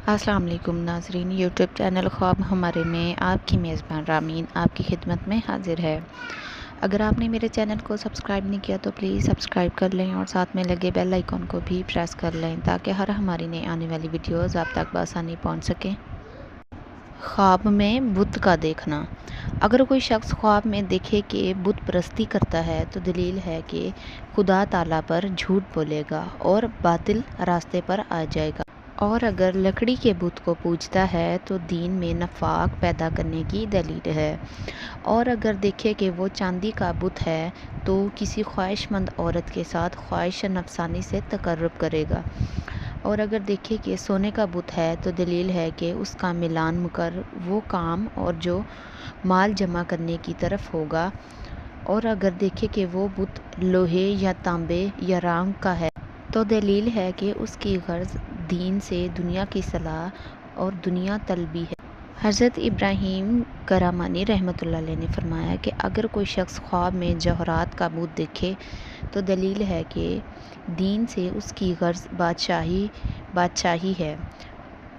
السلام علیکم ناظرین، یوٹیوب چینل خواب ہمارے میں آپ کی میزبان رامین آپ کی خدمت میں حاضر ہے۔ اگر آپ نے میرے چینل کو سبسکرائب نہیں کیا تو پلیز سبسکرائب کر لیں اور ساتھ میں لگے بیل آئیکن کو بھی پریس کر لیں تاکہ ہر ہماری نئی آنے والی ویڈیوز آپ تک بآسانی پہنچ سکیں۔ خواب میں بت کا دیکھنا۔ اگر کوئی شخص خواب میں دیکھے کہ بت پرستی کرتا ہے تو دلیل ہے کہ خدا تعالیٰ پر جھوٹ بولے گا اور باطل راستے پر آ جائے گا، اور اگر لکڑی کے بت کو پوجتا ہے تو دین میں نفاق پیدا کرنے کی دلیل ہے، اور اگر دیکھے کہ وہ چاندی کا بت ہے تو کسی خواہش مند عورت کے ساتھ خواہش نفسانی سے تقرب کرے گا، اور اگر دیکھے کہ سونے کا بت ہے تو دلیل ہے کہ اس کا ملان کر وہ کام اور جو مال جمع کرنے کی طرف ہوگا، اور اگر دیکھے کہ وہ بت لوہے یا تانبے یا رانگ کا ہے تو دلیل ہے کہ اس کی غرض دین سے دنیا کی صلاح اور دنیا طلبی ہے۔ حضرت ابراہیم کرامانی رحمۃ اللہ علیہ نے فرمایا کہ اگر کوئی شخص خواب میں جوہرات کا بت دیکھے تو دلیل ہے کہ دین سے اس کی غرض بادشاہی ہے۔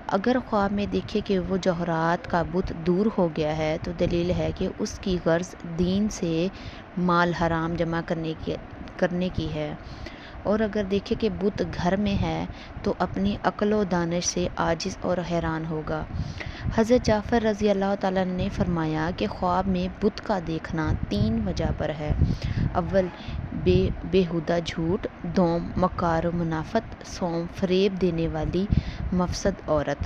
اگر خواب میں دیکھے کہ وہ جوہرات کا بت دور ہو گیا ہے تو دلیل ہے کہ اس کی غرض دین سے مال حرام جمع کرنے کی ہے، اور اگر دیکھے کہ بت گھر میں ہے تو اپنی عقل و دانش سے عاجز اور حیران ہوگا۔ حضرت جعفر رضی اللہ تعالیٰ عنہ نے فرمایا کہ خواب میں بت کا دیکھنا 3 وجہ پر ہے: اول بےہودہ جھوٹ، دوم مکار و منافقت، سوم فریب دینے والی مفسد عورت۔